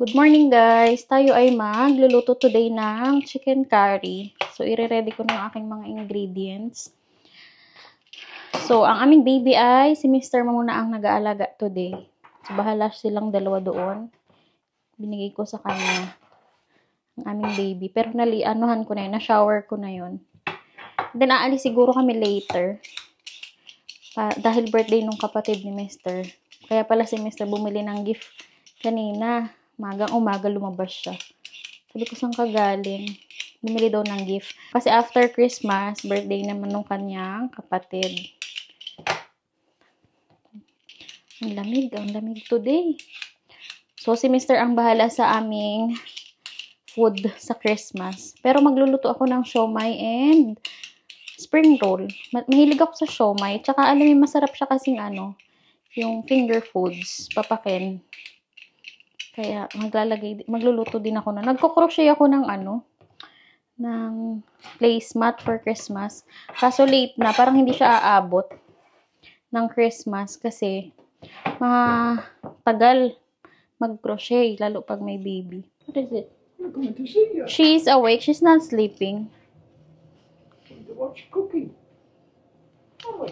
Good morning guys! Tayo ay magluluto today ng chicken curry. So, ire-ready ko na yung aking mga ingredients. So, ang aming baby ay si Mr. muna ang nag-aalaga today. So, bahala silang dalawa doon. Binigay ko sa kanya ang aming baby. Pero anuhan ko na yun, na-shower ko na yun. Then, aalis siguro kami later. Dahil birthday nung kapatid ni Mr. Kaya pala si Mr. bumili ng gift kanina. Magang umaga lumabas siya. Sabi ko, saan ka galing? Bumili daw ng gift. Kasi after Christmas, birthday naman nung kanyang kapatid. Ang lamig today. So, si Mr. ang bahala sa aming food sa Christmas. Pero magluluto ako ng siomai and spring roll. Mahilig ako sa siomai. Tsaka alam mo, masarap siya kasing yung finger foods, papakin. Kaya magluluto din ako na. Nagko-crochet ako ng ng placemat for Christmas. Kaso late na, parang hindi siya aabot ng Christmas kasi tagal mag-crochet, lalo pag may baby. What is it? I'm going to see you. She's awake. She's not sleeping. To watch cooking. Oh,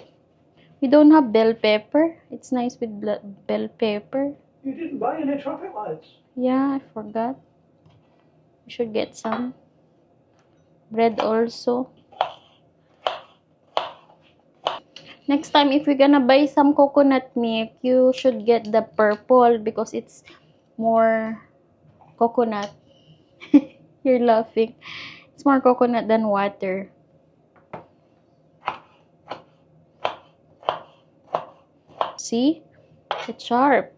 We don't have bell pepper. It's nice with bell pepper. you didn't buy any traffic lights. Yeah, I forgot. We should get some. Bread also. Next time, if you're gonna buy some coconut milk, you should get the purple because it's more coconut. You're laughing. It's more coconut than water. See? It's sharp.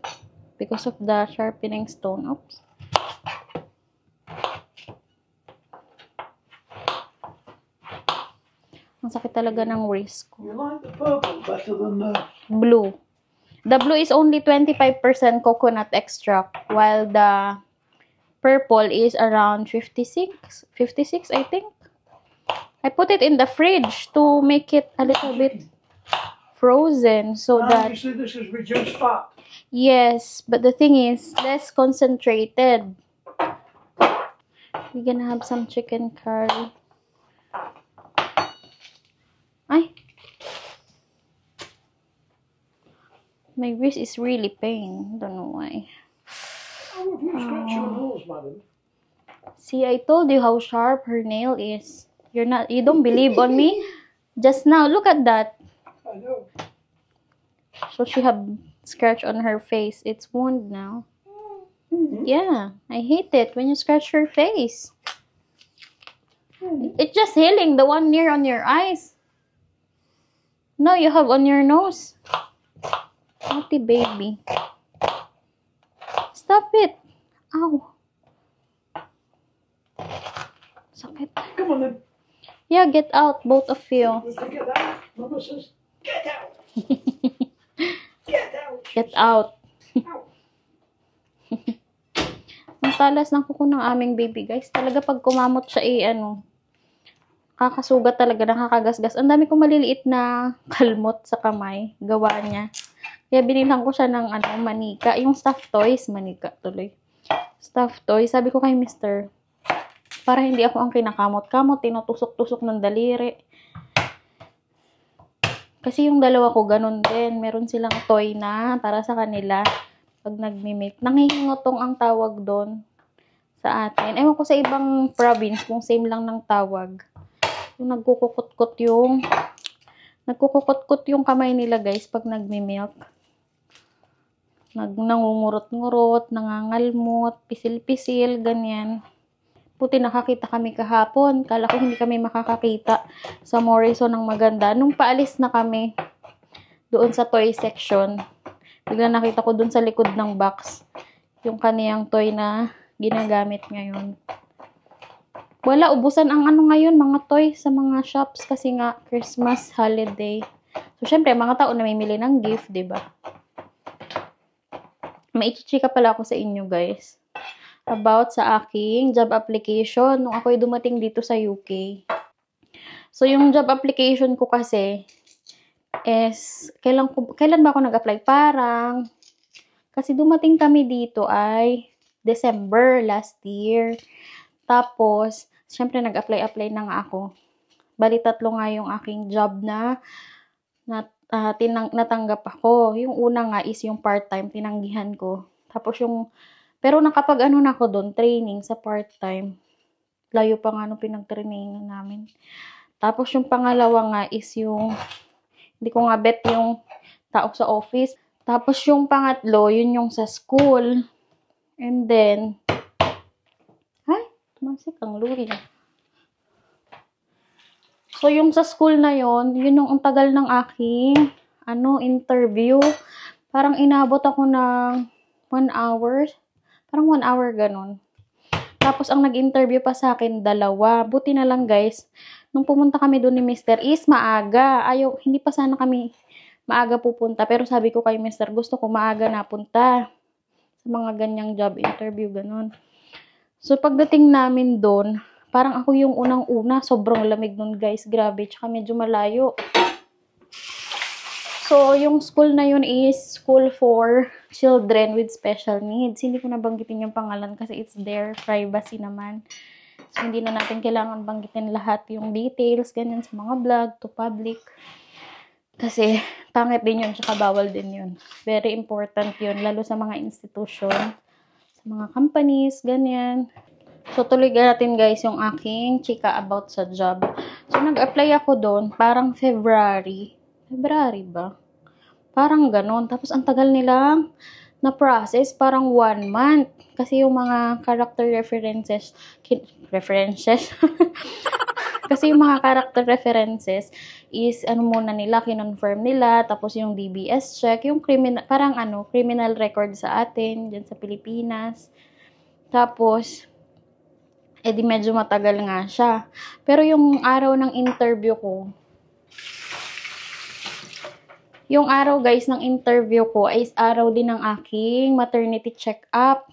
Because of the sharpening stone. Oops. Ang sakit talaga ng wrist ko. You like the purple better than the... Blue. The blue is only 25% coconut extract, while the purple is around 56, I think. I put it in the fridge to make it a little bit frozen so that... You see, this is reduced fat. Yes, but the thing is, less concentrated. We're gonna have some chicken curry. Ay! My wrist is really pain. Don't know why. Oh, have you scratched your nose, madam? See, I told you how sharp her nail is. You don't believe on me? Just now, look at that. I know. So she have scratch on her face. It's wound now. Mm-hmm. Yeah, I hate it when you scratch your face. It's just healing, the one near on your eyes. No, you have on your nose. Naughty baby. Stop it. Ow. Sakit. Come on then. Yeah, get out, both of you. We'll get that. Mama says, get out. Get out. Get out. Out. Ang talas ng kuko ng aming baby, guys. Talaga pag kumamot siya, kakasugat talaga, nakakagasgas. Ang dami kong maliliit na kalmot sa kamay. Gawa niya. Kaya binilhan ko siya ng manika. Yung stuffed toys, manika tuloy. Stuffed toys. Sabi ko kay Mr. para hindi ako ang kinakamot-kamot, tinutusok-tusok ng daliri. Kasi yung dalawa ko, ganun din. Meron silang toy na para sa kanila. Pag nagmimik. Nangihingotong ang tawag doon sa atin. Ewan ko sa ibang province kung same lang ng tawag. Yung nagkukukot-kot yung kamay nila, guys, pag nagmimilk. Nangungurot-ngurot, nangangalmot, pisil-pisil, ganyan. Puti nakakita kami kahapon. Kala ko hindi kami makakakita sa Morrison ng maganda. Nung paalis na kami doon sa toy section, bigla nakita ko doon sa likod ng box yung kaniyang toy na ginagamit ngayon. Wala, ubusan ang ngayon, mga toy sa mga shops kasi nga Christmas holiday. So, syempre, mga tao namimili ng gift, diba? May ichichika pala ako sa inyo, guys. About sa aking job application nung ako'y dumating dito sa UK. So, yung job application ko kasi is, kailan ba ako nag-apply? Parang, kasi dumating kami dito ay December last year. Tapos, syempre nag-apply na nga ako. Bali, 3 nga yung aking job na natanggap ako. Yung una nga is yung part-time, tinanggihan ko. Tapos pero nakapag na ako doon, training sa part-time. Layo pa nga nung pinag-trainingan namin. Tapos yung pangalawa nga is hindi ko nga bet yung tao sa office. Tapos yung pangatlo, yun yung sa school. And then, tumasik ang luri. So, yung sa school na yun yung ang tagal ng aking, interview. Parang inabot ako ng 1 hour. Parang 1 hour ganun. Tapos, ang nag-interview pa sa akin, 2. Buti na lang, guys. Nung pumunta kami doon ni Mr. is maaga. Hindi pa sana kami maaga pupunta. Pero sabi ko kay Mr. gusto ko maaga napunta. Sa mga ganyang job interview, ganun. So, pagdating namin doon, parang ako yung unang-una. Sobrang lamig nun, guys. Grabe. Tsaka medyo malayo. So, yung school na yun is school for children with special needs. Hindi ko nabanggitin yung pangalan kasi it's their privacy naman. So, hindi na natin kailangan banggitin lahat yung details, ganyan sa mga vlog to public. Kasi, pangit din yun, tsaka bawal din yun. Very important yun, lalo sa mga institution, sa mga companies, ganyan. So, tuloy natin guys yung aking chika about sa job. So, nag-apply ako doon, parang February ba? Parang ganon. Tapos, ang tagal nilang na-process, parang 1 month. Kasi yung mga character references, kasi yung mga character references is, muna nila, kinonfirm nila, tapos yung DBS check, yung criminal record sa atin, dyan sa Pilipinas. Tapos, di medyo matagal nga siya. Pero yung araw ng interview ko, guys, ng interview ko ay araw din ng aking maternity check-up.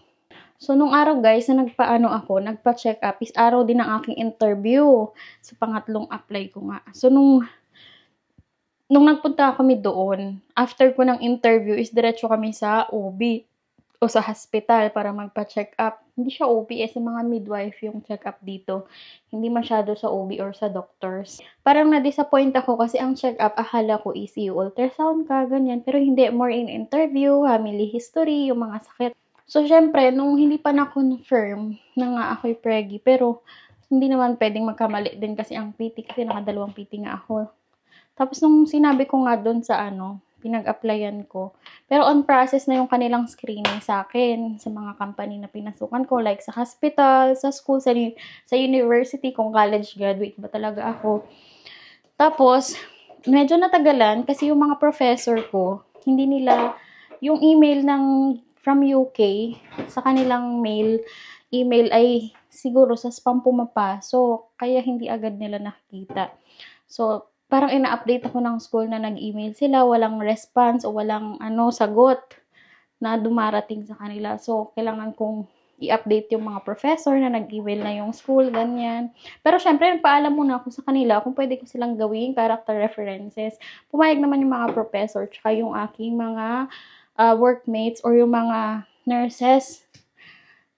So, nung araw, guys, na nagpa-check up, is araw din ng aking interview. Sa pangatlong apply ko nga. So, nung nagpunta kami doon, after ko ng interview, is diretso kami sa OB o sa hospital para magpa-check up. Hindi siya OB, sa mga midwife yung check up dito. Hindi masyado sa OB or sa doctors. Parang na-disappoint ako kasi ang check up, akala ko is ultrasound ka, ganyan. Pero hindi, more in interview, family history, yung mga sakit. So, syempre, nung hindi pa na-confirm na nga ako'y preggy, pero hindi naman pwedeng magkamali din kasi ang PT, kasi nakadalawang PT nga ako. Tapos, nung sinabi ko nga doon sa pinag-applyan ko. Pero on process na yung kanilang screening sa akin, sa mga company na pinasukan ko, like sa hospital, sa school, sa university, kung college graduate ba talaga ako. Tapos, medyo natagalan kasi yung mga professor ko, hindi nila, yung email from UK, sa kanilang email ay siguro sa spam pumapasok, kaya hindi agad nila nakikita. So, parang ina-update ako ng school na nag-email sila, walang response o walang sagot na dumarating sa kanila. So, kailangan kong i-update yung mga professor na nag-email na yung school, ganyan. Pero syempre, nagpaalam muna ako sa kanila kung pwede ko silang gawing character references. Pumayag naman yung mga professor tsaka yung aking mga workmates or yung mga nurses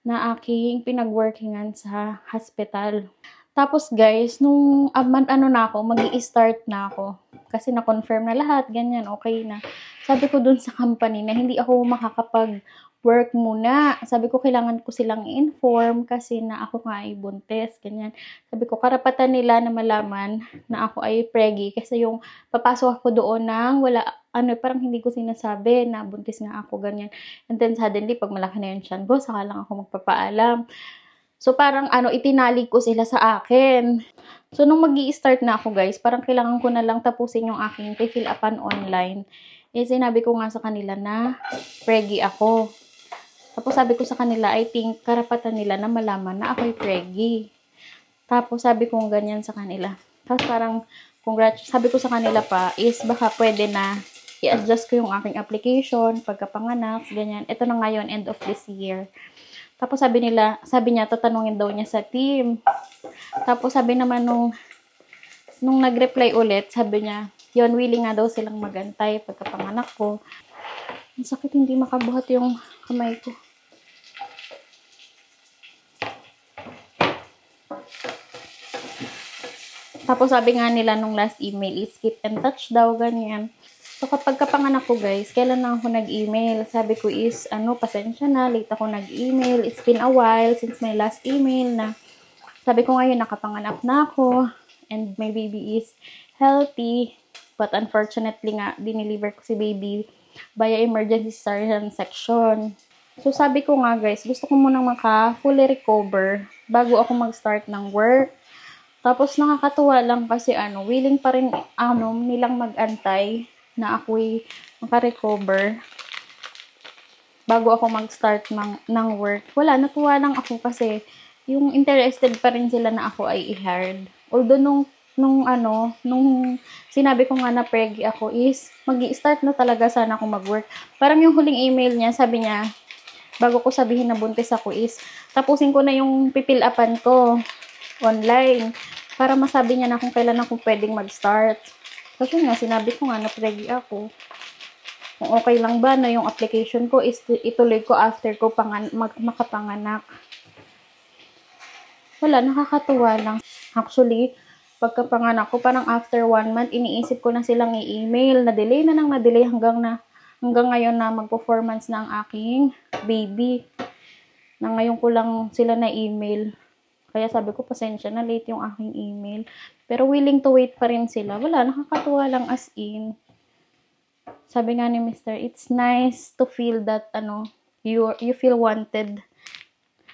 na aking pinag-workingan sa hospital. Tapos guys, nung magi-start na ako. Kasi na-confirm na lahat, ganyan, okay na. Sabi ko dun sa company na hindi ako makakapag-work muna. Sabi ko, kailangan ko silang i-inform kasi na ako nga ay buntis, ganyan. Sabi ko, karapatan nila na malaman na ako ay preggy kasi yung papasok ako doon parang hindi ko sinasabi na buntis nga ako, ganyan. And then suddenly, pag malaki na yung tiyan ko, saka lang ako magpapaalam. So, parang itinalig ko sila sa akin. So, nung magi-start na ako, guys, parang kailangan ko na lang tapusin yung aking fill upan online. Sinabi ko nga sa kanila na preggy ako. Tapos, sabi ko sa kanila, I think karapatan nila na malaman na ako'y preggy. Tapos, sabi ko ganyan sa kanila. Tapos, parang, sabi ko sa kanila pa, is baka pwede na i-adjust ko yung aking application, pagkapanganak, ganyan. Ito na ngayon, end of this year. Tapos sabi niya, tatanungin daw niya sa team. Tapos sabi naman nung nung nag-reply ulit, sabi niya, yun, willing nga daw silang magantay pagkapanganak ko. Ang sakit, hindi makabuhat yung kamay ko. Tapos sabi nga nila nung last email is keep in touch daw, ganyan. So kapag kapanganak ko guys, kailan na ako nag-email? Sabi ko is, pasensya na, late ako nag-email. It's been a while since my last email na sabi ko ngayon nakapanganak na ako and my baby is healthy. But unfortunately nga, dineliver ko si baby via emergency cesarean section. So sabi ko nga guys, gusto ko munang fully recover bago ako mag-start ng work. Tapos nakakatuwa lang kasi willing pa rin nilang mag-antay na ako'y maka-recover bago ako mag-start ng work. Wala, natuwa lang ako kasi yung interested pa rin sila na ako ay i-hired. Although nung sinabi ko nga na preggy ako is mag-i-start na talaga sana ako mag-work. Parang yung huling email niya, sabi niya, bago ko sabihin na buntis ako is tapusin ko na yung pipil-upan ko online para masabi niya na kung kailan ako pwedeng mag-start. Kasi nga, sinabi ko nga na preggy ako. Kung okay lang ba na yung application ko is ituloy ko after ko makapanganak. Wala, nakakatuwa lang. Actually, pagkapanganak ko, parang after 1 month, iniisip ko na silang i-email. Na-delay na hanggang ngayon na mag-performance na ang aking baby. Na ngayon ko lang sila na-email. Kaya sabi ko, pasensya na, late yung aking email. Pero willing to wait pa rin sila. Wala, nakakatuwa lang as in. Sabi nga ni Mr., it's nice to feel that, you feel wanted.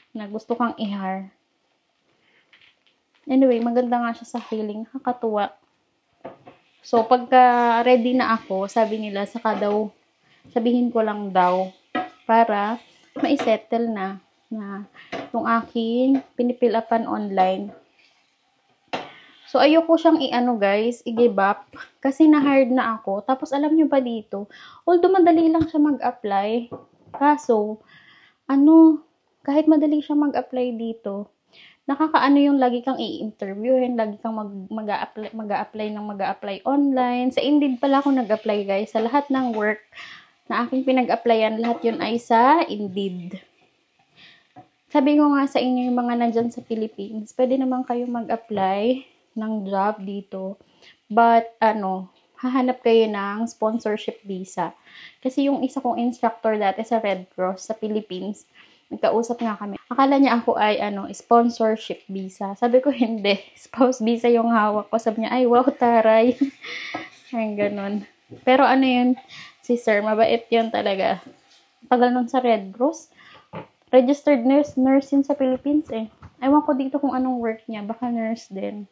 Na gusto kang i-hire. Anyway, maganda nga siya sa feeling. Nakakatuwa. So, pagka ready na ako, sabi nila, saka daw, sabihin ko lang daw, para ma-settle na yung aking pinipil-upan online. So, ayoko siyang guys, i-give up. Kasi na-hired na ako. Tapos, alam nyo ba dito, although madali lang siya mag-apply, kaso, kahit madali siya mag-apply dito, nakakaano yung lagi kang i-interviewin, lagi kang mag-a-apply online. Sa Indeed pala ako nag-apply guys. Sa lahat ng work na aking pinag-applyan, lahat yun ay sa Indeed. Sabi ko nga sa inyo yung mga nandyan sa Philippines, pwede naman kayo mag-apply ng job dito. But, hahanap kayo ng sponsorship visa. Kasi yung isa kong instructor dati sa Red Cross sa Philippines, nagkausap nga kami. Akala niya ako ay sponsorship visa. Sabi ko hindi, spouse visa yung hawak ko. Sabi niya, ay wow, taray. Ay, ganun. Pero yun, si sir, mabait yun talaga. Tagal nun sa Red Cross. Registered nurse yun sa Philippines eh. Ewan ko dito kung anong work niya. Baka nurse din.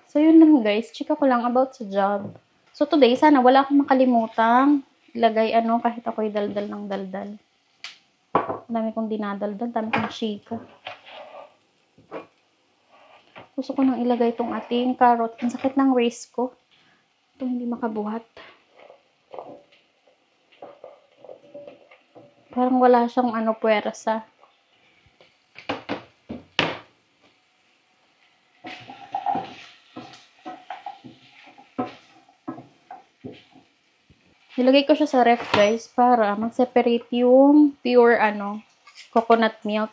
So, yun lang guys. Chika ko lang about sa job. So, today, sana wala akong makalimutang ilagay kahit ako'y daldal ng daldal. Dami kong dinadaldal. Dami kong chika. Gusto ko nang ilagay itong ating carrot. Ang sakit ng waist ko. Ito hindi makabuhat. Parang wala siyang puwersa. Nilagay ko siya sa ref guys para mag-separate yung pure coconut milk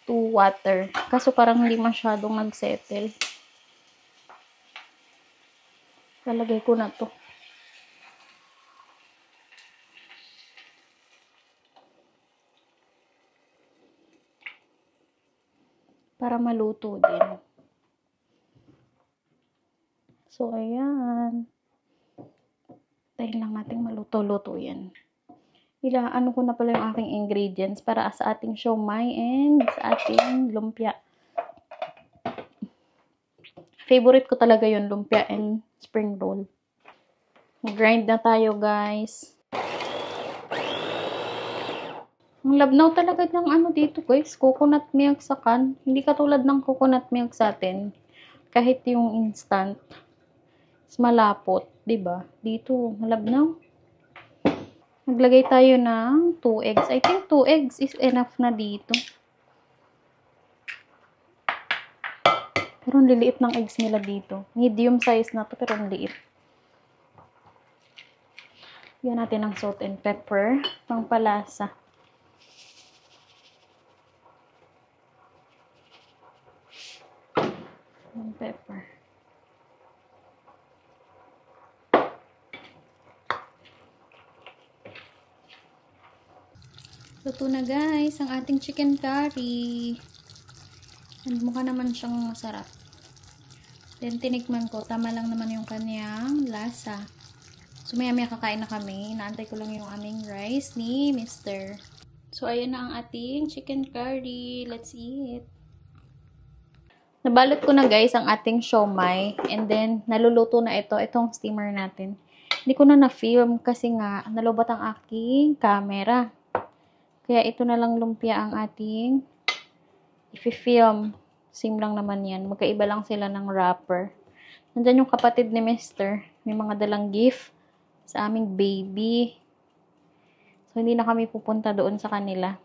to water. Kaso parang hindi masyadong nag-settle. Lalagay ko na to. Para maluto din. So, ayan. Tayo lang natin maluto-luto yan. Ano ko na pala yung aking ingredients para sa ating siomai and sa ating lumpia. Favorite ko talaga yung lumpia and spring roll. Grind na tayo guys. Ang labnaw talaga ng dito guys, coconut milk sa can. Hindi katulad ng coconut milk sa atin. Kahit yung instant, is malapot, 'di ba? Dito, malabnaw. Naglagay tayo ng 2 eggs. I think 2 eggs is enough na dito. Pero ang liliit ng eggs nila dito. Medium size na to, pero ang liit. Yan natin ng salt and pepper. Pangpalasa. And pepper. Luto na guys, ang ating chicken curry. And mukha naman siyang masarap. Then tinikman ko, tama lang naman yung kanyang lasa. So maya kakain na kami. Naantay ko lang yung aming rice ni Mr. So ayan na ang ating chicken curry. Let's eat. Nabalot ko na guys ang ating siomai. And then naluluto na itong steamer natin. Hindi ko na na-film kasi nga nalobat ang aking camera. Kaya ito na lang lumpia ang ating i-film. Same lang naman yan. Magkaiba lang sila ng wrapper. Nandyan yung kapatid ni Mr. May mga dalang gift sa aming baby. So, hindi na kami pupunta doon sa kanila.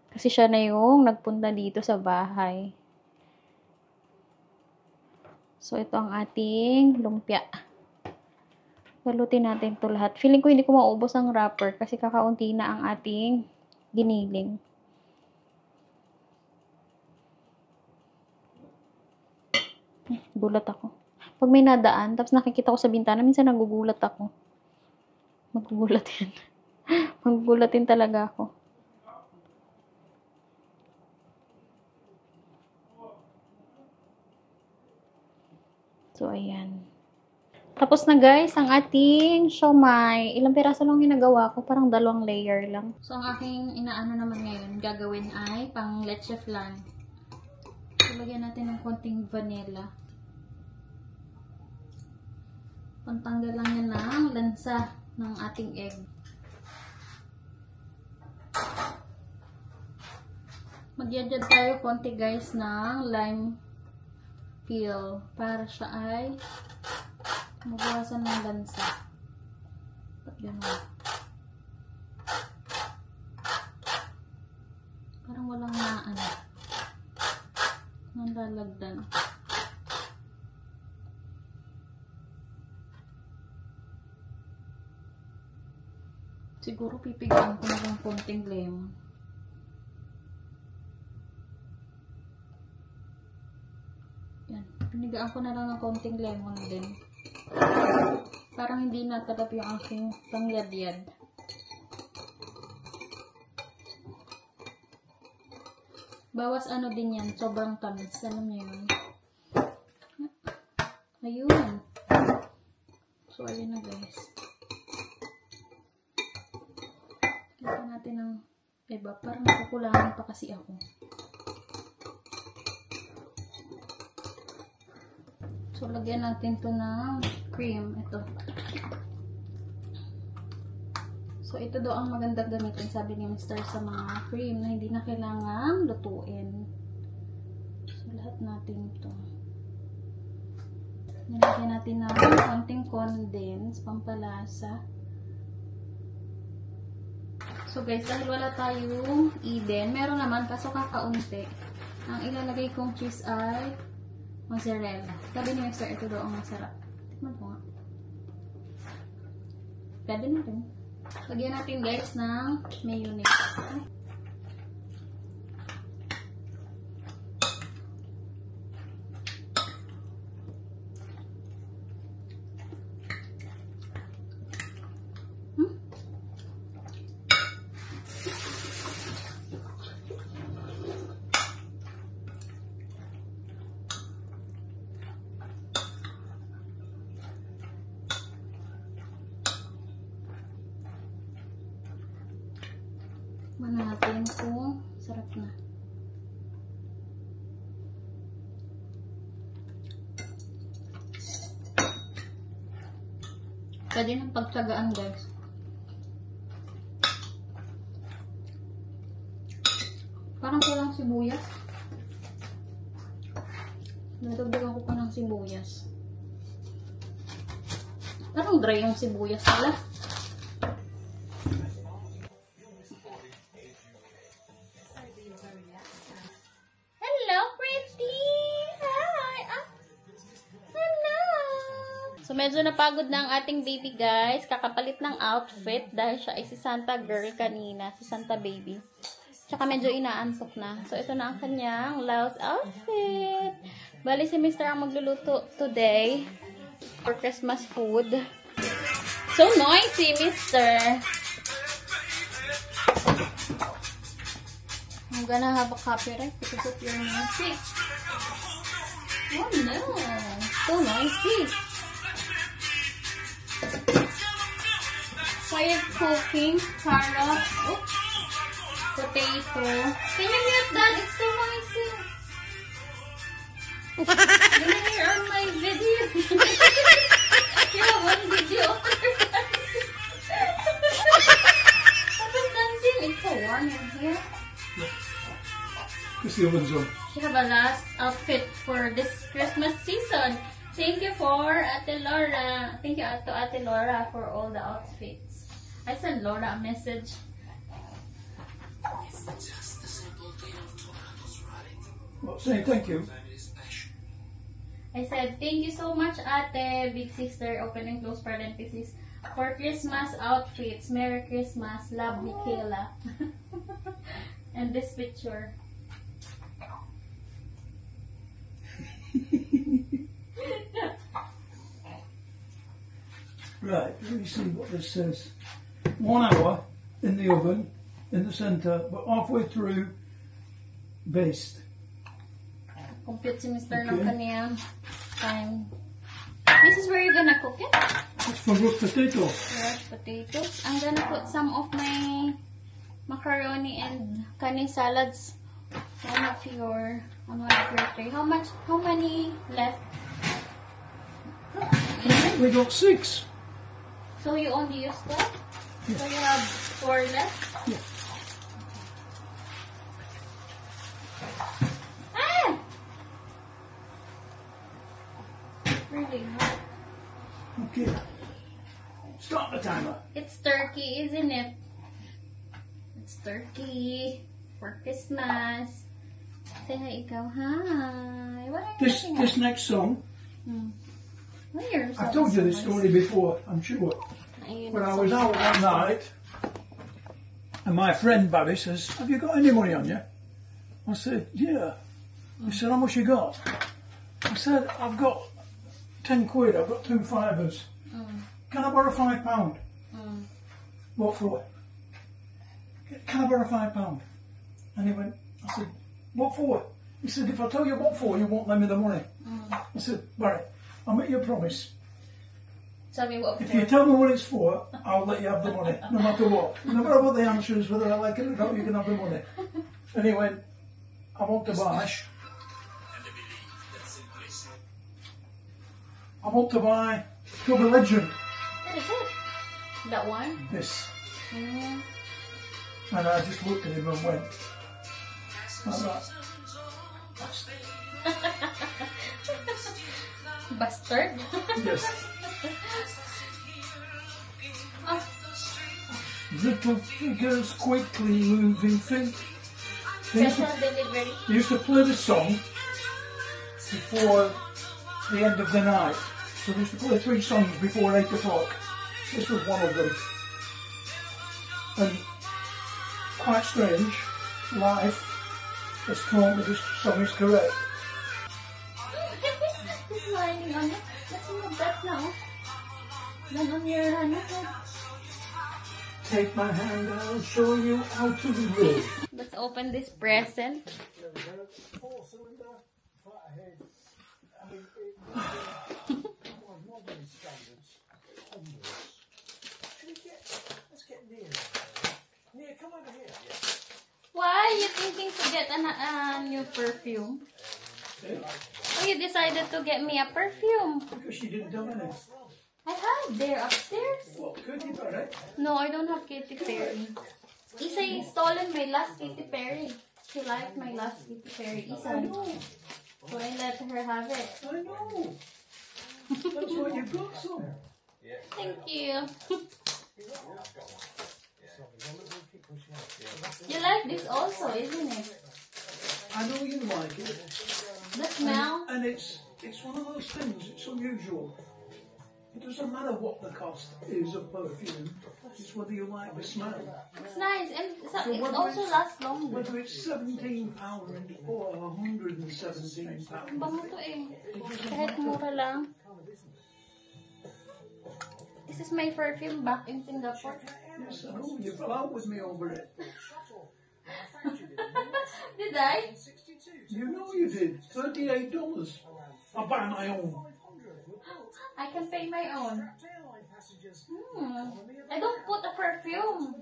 Kasi siya na yung nagpunta dito sa bahay. So, ito ang ating lumpia. Balutin natin ito lahat. Feeling ko hindi ko maubos ang wrapper kasi kakaunti na ang ating giniling. Gulat ako. Pag may nadaan, tapos nakikita ko sa bintana, minsan nagugulat ako. Magugulat yan. Magugulatin talaga ako. So, ayan. Tapos na guys, ang ating siomai. Ilang piraso lang ginagawa ko, parang 2 layer lang. So, ang aking inaano naman ngayon, gagawin ay pang leche flan. So, lagyan natin ng konting vanilla. Pantanggal lang yan ng lansa ng ating egg. Mag-add tayo konti guys ng lime peel para siya ay mabawasan ng lansa. Ba't gano'n? Parang walang nalalagdan. Siguro pipigaan ko na ng konting lemon. Yan. Pinigaan ko na lang ng konting lemon din. Parang hindi natalap yung aking pangyadyad. Bawas ano din yan. Sobrang tamis. Alam niyo yun. Ayun. So, ayun na guys. Kita natin ng iba. Parang nakukulangan pa kasi ako. So, lagyan natin to ng cream. Ito. So, ito daw ang magandang gamitin, sabi ni Mr. sa mga cream na hindi na kailangang lutuin. So, lahat natin ito. Nilagyan natin ng konting condense, pampalasa. So, guys, dahil wala tayong Eden, meron naman, kaso kakaunti. Ang ilalagay kong cheese ay mozzarella. Sabi ni Mr. ito daw ang masarap. Tikman ko nga. Pwede na rin. Lagyan natin guys ng mayonnaise. Tikman natin kung sarap na. Pwede ng pagtsagaan guys. Parang kulang sibuyas. Nadagdagan ko pa ng sibuyas. Parang dry yung sibuyas nila. Hello, pretty! Hi! So, medyo napagod na ang ating baby, guys. Kakapalit ng outfit dahil siya ay si Santa girl kanina. Si Santa baby. Tsaka medyo inaantok na. So, ito na ang kanyang blouse outfit. Bali, si Mr. ang magluluto today for Christmas food. So noisy, Mr. I'm gonna have a copyright because of your music. Oh no. So noisy. Fire cooking, carrots, oops, potato. Can you mute that? It's so noisy. Can you hear on my video? You have one video. Tapos dancing. It's so warm in here. Because the oven's on. She have a last outfit for this Christmas season. Thank you for Ate Laura. Thank you to Ate Laura for all the outfits. I sent Laura a message. What, saying thank you? I said, thank you so much, Ate, big sister, open and close parenthesis, for Christmas outfits. Merry Christmas. Love, Michaela. And this picture. Right, let me see what this says. 1 hour in the oven, in the centre, but halfway through, based. Compute si Mr. ng Okay. kaniyang time. This is where you're gonna cook it? That's for roast potato. Roast potatoes. I'm gonna put some of my macaroni and kani salads on one of your tray. How many left? We got 6. So you only use 12? So you have 4 left? Yeah. Ah! Really hot. Okay. Start the timer. It's turkey, isn't it? It's turkey for Christmas. Say hi, ikaw. Hi. What are you looking at? This next song, Why are you I've so told you this story before, I'm sure. Ayun, When I so- was out one night, and my friend Barry says, "Have you got any money on you?" I said, "Yeah." He said, "How much you got?" I said, "I've got 10 quid, I've got 2 fivers. Can I borrow £5? What for? Can I borrow £5? And he went, I said, "What for?" He said, "If I tell you what for, you won't lend me the money." I said, "Barry, I'll make you a promise. Sabi mo, If you tell me what it's for, I'll let you have the money, no matter what. No matter what the answer is, whether I like it or not, you can have the money." And he went, "I want to buy. I want to buy Club Legend, What is it? That one? this." Mm. And I just looked at him and went, like that. Bastard. Yes. Oh, Little figures quickly moving feet. special delivery. They used to play this song before the end of the night. So they used to play 3 songs before 8 o'clock. This was one of them. And quite strange, life has told me this song is correct. He's lying on it. Let's move that now. Then on your head. Take my hand, I'll show you how to live. Let's open this present. 4-cylinder, flathead. I mean, modern standards onwards. Let's get near. Near, come over here. Why are you thinking to get a new perfume? Oh, you decided to get me a perfume. Because she didn't tell me. I have there upstairs. What, Katy Perry? No, I don't have Katy Perry. Isa stolen my last Katy Perry. She liked my last Katy Perry. Isa. So I let her have it. I know. That's why you've got some. Thank you. You like this also, isn't it? I know you like it. The smell. And it's one of those things, it's unusual. It doesn't matter what the cost is of perfume, it's whether you like the smell. It's nice and So it whether also it's- lasts longer. Whether it's £17 or £117, Bango to eh. it doesn't Kahit matter. mura lang. This is my perfume back in Singapore. Yes, I know, you fell out with me over it. Did I? You know you did. $38. I buy my own. I can pay my own. I don't put a perfume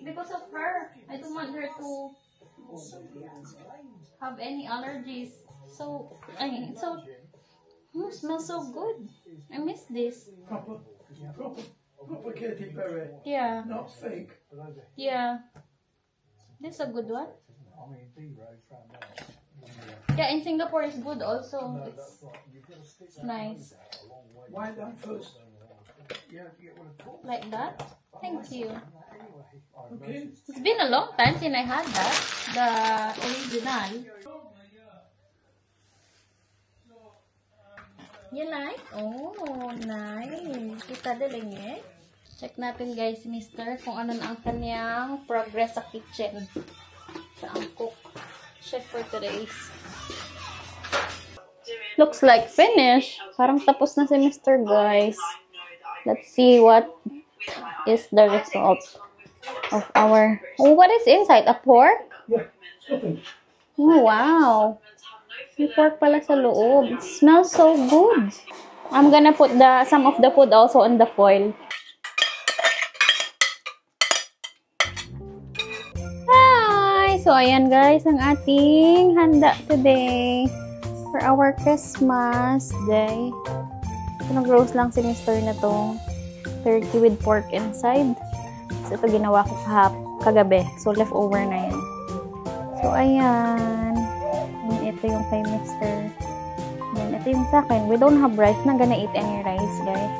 because of her. I don't want her to have any allergies. So, smells so good. I miss this. Proper Katy Perry. Yeah, Not fake. yeah. This is a good one. Yeah, in Singapore is good also. It's nice. Wipe that first. You have to get one of those. Like that. Thank you. Okay. It's been a long time since I had that. The original. You like? Oh, nice. Kita delengit. Check natin guys, mister, kung ano na ang kanyang progress sa kitchen. Siya ang cook. Chef for today's. Looks like finished. Parang tapos na si Mr. guys. Let's see what is the result of our... Oh, what is inside? A pork? Yeah, stuffing. Oh, wow. May pork pala sa loob. It smells so good. I'm gonna put some of the food also on the foil. Hi! So, ayan guys, ang ating handa today for our Christmas day. Nag-roast lang si Mr. na tong turkey with pork inside. So, ito ginawa ko kagabi. So, leftover na yan. So, ayan. And ito yung kay Mr. And ito yung sa akin. We don't have rice. Not gonna eat any rice, guys.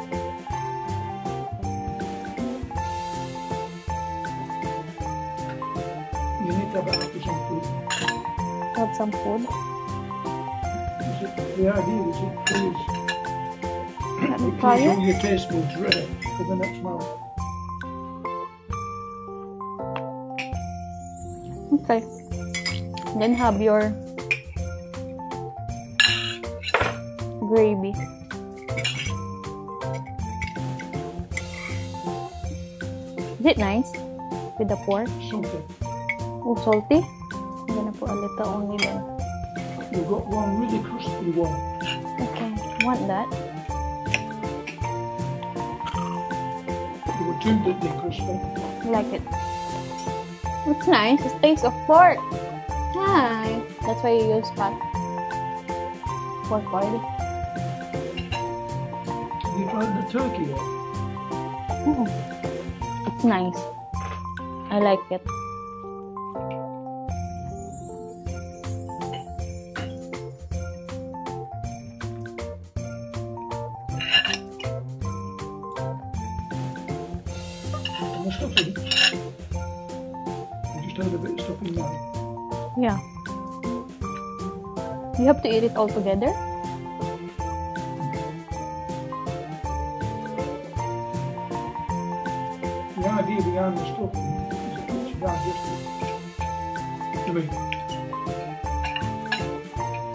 You need to have some food. Have some food. The idea is it clears. Let me It try keeps it. all your taste buds ready for the next meal. Okay. Then have your gravy. Is it nice? With the pork? Something. Oh, salty? I'm gonna put a little only then. You've got one really crispy one. Okay, want that? You were too bit crispy. I like it. It's nice. It tastes of pork. Hi. That's why you use pork oil. Have you tried the turkey yet? It's nice. I like it. And the stuffing. You just had a bit of stuffing now. Yeah. You have to eat it all together. The idea behind the stuffing is it puts you digestive. I mean,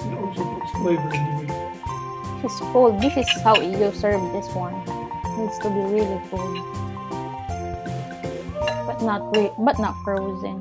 it also puts flavour in your meat. It's cold. This is how you serve this one. It needs to be really cold, but not frozen.